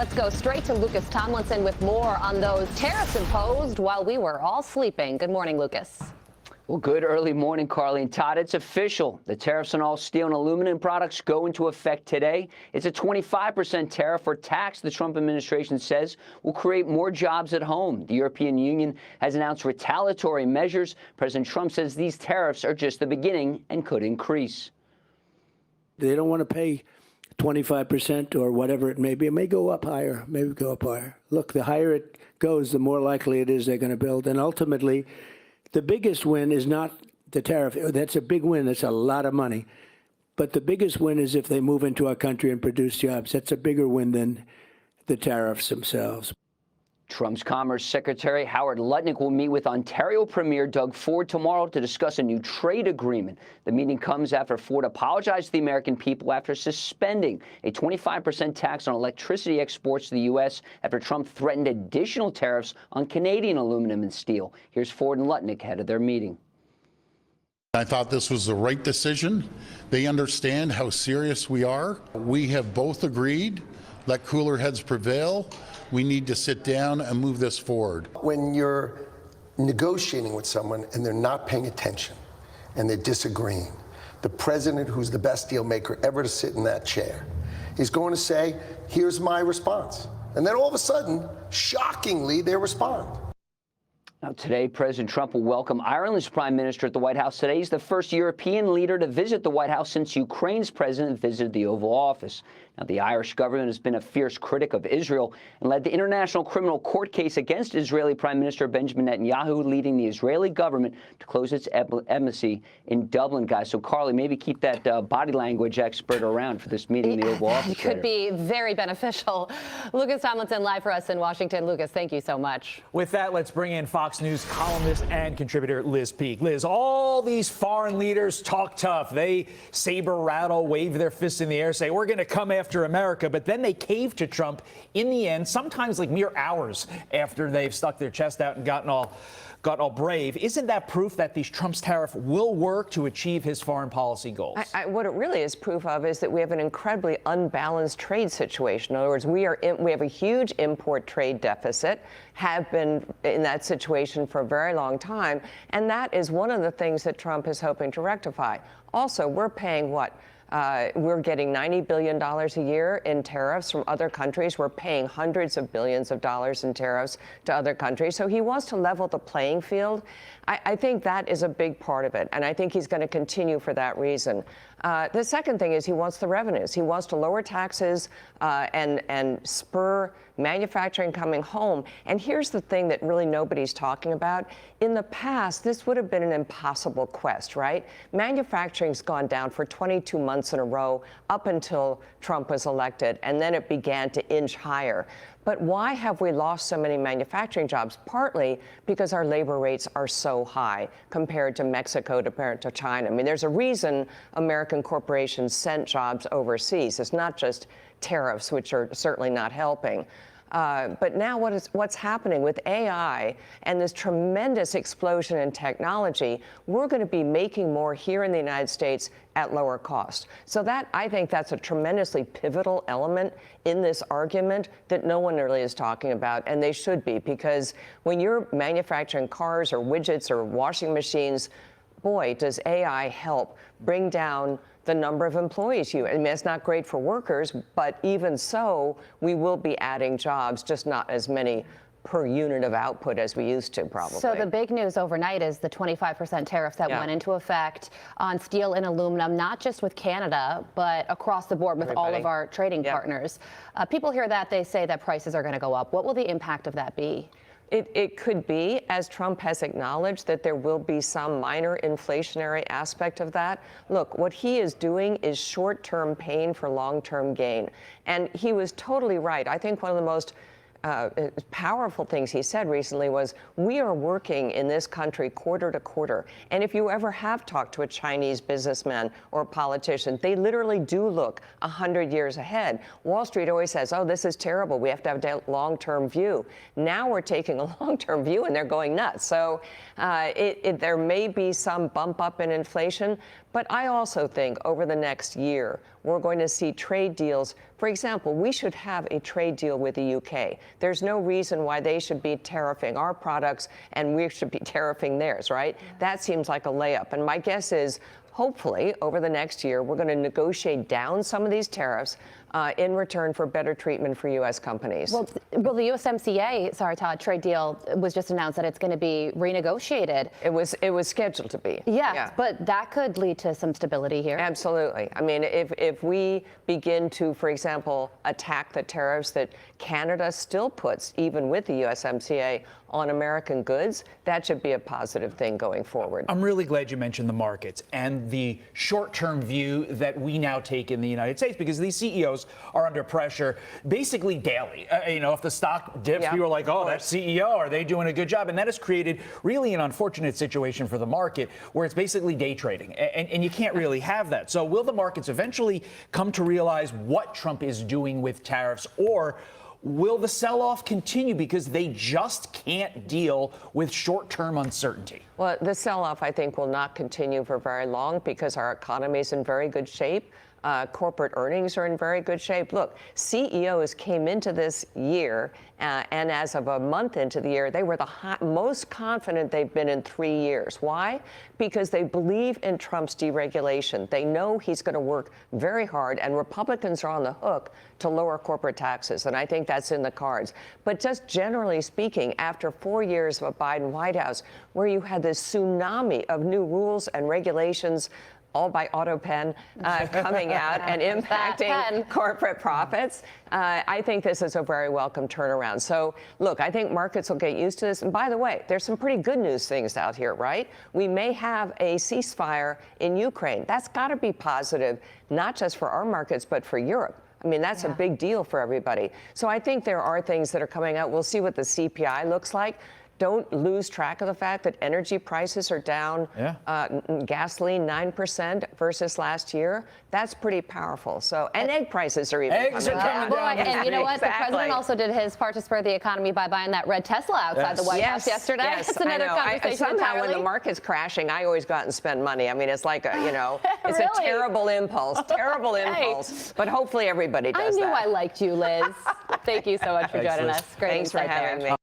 Let's go straight to Lucas Tomlinson with more on those tariffs imposed while we were all sleeping. Good morning, Lucas. Well, good early morning, Carly and Todd. It's official. The tariffs on all steel and aluminum products go into effect today. It's a 25% tariff or tax the Trump administration says will create more jobs at home. The European Union has announced retaliatory measures. President Trump says these tariffs are just the beginning and could increase. They don't want to pay 25% or whatever it may be. It may go up higher, maybe go up higher. Look, the higher it goes, the more likely it is they're going to build. And ultimately, the biggest win is not the tariff. That's a big win. That's a lot of money. But the biggest win is if they move into our country and produce jobs. That's a bigger win than the tariffs themselves. Trump's Commerce Secretary Howard Lutnick will meet with Ontario Premier Doug Ford tomorrow to discuss a new trade agreement. The meeting comes after Ford apologized to the American people after suspending a 25% tax on electricity exports to the U.S. after Trump threatened additional tariffs on Canadian aluminum and steel. Here's Ford and Lutnick ahead of their meeting. I thought this was the right decision. They understand how serious we are. We have both agreed, let cooler heads prevail. We need to sit down and move this forward. When you're negotiating with someone and they're not paying attention and they're disagreeing, the president, who's the best deal maker ever to sit in that chair, is going to say, here's my response. And then all of a sudden, shockingly, they respond. Now, today, President Trump will welcome Ireland's prime minister at the White House today. He's the first European leader to visit the White House since Ukraine's president visited the Oval Office. Now, the Irish government has been a fierce critic of Israel and led the International Criminal Court case against Israeli Prime Minister Benjamin Netanyahu, leading the Israeli government to close its embassy in Dublin, guys. So, Carly, maybe keep that body language expert around for this meeting in the Oval Office. It could be very beneficial. Lucas Tomlinson live for us in Washington. Lucas, thank you so much. With that, let's bring in Fox News columnist and contributor Liz Peek. Liz, all these foreign leaders talk tough. They saber rattle, wave their fists in the air, say, we're going to come after America. But then they cave to Trump in the end, sometimes like mere hours after they've stuck their chest out and gotten all brave. Isn't that proof that these Trump's tariff will work to achieve his foreign policy goals? What it really is proof of is that we have an incredibly unbalanced trade situation. In other words, we have a huge import trade deficit, have been in that situation for a very long time, and that is one of the things that Trump is hoping to rectify. Also, we're paying what? We're getting $90 billion a year in tariffs from other countries. We're paying hundreds of billions of dollars in tariffs to other countries. So he wants to level the playing field. I think that is a big part of it, and I think he's going to continue for that reason. The second thing is he wants the revenues. He wants to lower taxes and spur manufacturing coming home. And here's the thing that really nobody's talking about. In the past, this would have been an impossible quest, right? Manufacturing's gone down for 22 months in a row up until Trump was elected, and then it began to inch higher. But why have we lost so many manufacturing jobs? Partly because our labor rates are so high compared to Mexico, compared to China. I mean, there's a reason American corporations sent jobs overseas. It's not just tariffs, which are certainly not helping. But now what's happening with AI and this tremendous explosion in technology, we're going to be making more here in the United States at lower cost. So I think that's a tremendously pivotal element in this argument that no one really is talking about, and they should be, because when you're manufacturing cars or widgets or washing machines, boy, does AI help bring down the number of employees I mean, it's not great for workers, but even so, we will be adding jobs, just not as many per unit of output as we used to, probably. So the big news overnight is the 25% tariff that went into effect on steel and aluminum, not just with Canada, but across the board with all of our trading partners. People hear that, they say that prices are going to go up. What will the impact of that be? It could be, as Trump has acknowledged, that there will be some minor inflationary aspect of that. Look, what he is doing is short-term pain for long-term gain. And he was totally right. I think one of the most powerful things he said recently was, we are working in this country quarter to quarter. And if you ever have talked to a Chinese businessman or politician, they literally do look 100 years ahead. Wall Street always says, oh, this is terrible. We have to have a long-term view. Now we're taking a long-term view and they're going nuts. So there may be some bump up in inflation, but I also think over the next year, we're going to see trade deals. For example, we should have a trade deal with the UK. There's no reason why they should be tariffing our products and we should be tariffing theirs, right? That seems like a layup. And my guess is, hopefully, over the next year, we're going to negotiate down some of these tariffs in return for better treatment for U.S. companies. Well, the USMCA, sorry, Todd, trade deal was just announced that it's going to be renegotiated. It was scheduled to be. Yeah, but that could lead to some stability here. Absolutely. I mean, if we begin to, for example, attack the tariffs that Canada still puts, even with the USMCA, on American goods, that should be a positive thing going forward. I'm really glad you mentioned the markets and the short-term view that we now take in the United States, because these CEOs are under pressure basically daily. If the stock dips, people are like, oh, that CEO, are they doing a good job? And that has created really an unfortunate situation for the market where it's basically day trading. And you can't really have that. So will the markets eventually come to realize what Trump is doing with tariffs, or will the sell-off continue because they just can't deal with short-term uncertainty? Well, the sell-off, I think, will not continue for very long because our economy is in very good shape. Corporate earnings are in very good shape. Look, CEOs came into this year, and as of a month into the year, they were the most confident they've been in 3 years. Why? Because they believe in Trump's deregulation. They know he's going to work very hard, and Republicans are on the hook to lower corporate taxes, and I think that's in the cards. But just generally speaking, after 4 years of a Biden White House, where you had this tsunami of new rules and regulations, all by AutoPen, coming out and impacting corporate profits. I think this is a very welcome turnaround. So, look, I think markets will get used to this. And by the way, there's some pretty good news things out here, right? We may have a ceasefire in Ukraine. That's got to be positive, not just for our markets, but for Europe. I mean, that's a big deal for everybody. So I think there are things that are coming out. We'll see what the CPI looks like. Don't lose track of the fact that energy prices are down, gasoline 9% versus last year. That's pretty powerful. So, and egg prices are even coming down. Well, and you know what? The president also did his part to spur the economy by buying that red Tesla outside the White House yesterday. Yes, it's another conversation somehow entirely. when the market's crashing, I always go out and spend money. I mean, it's like it's a terrible impulse, impulse. But hopefully everybody does that. I knew I liked you, Liz. Thank you so much for joining us. Great Thanks for insight having there. me.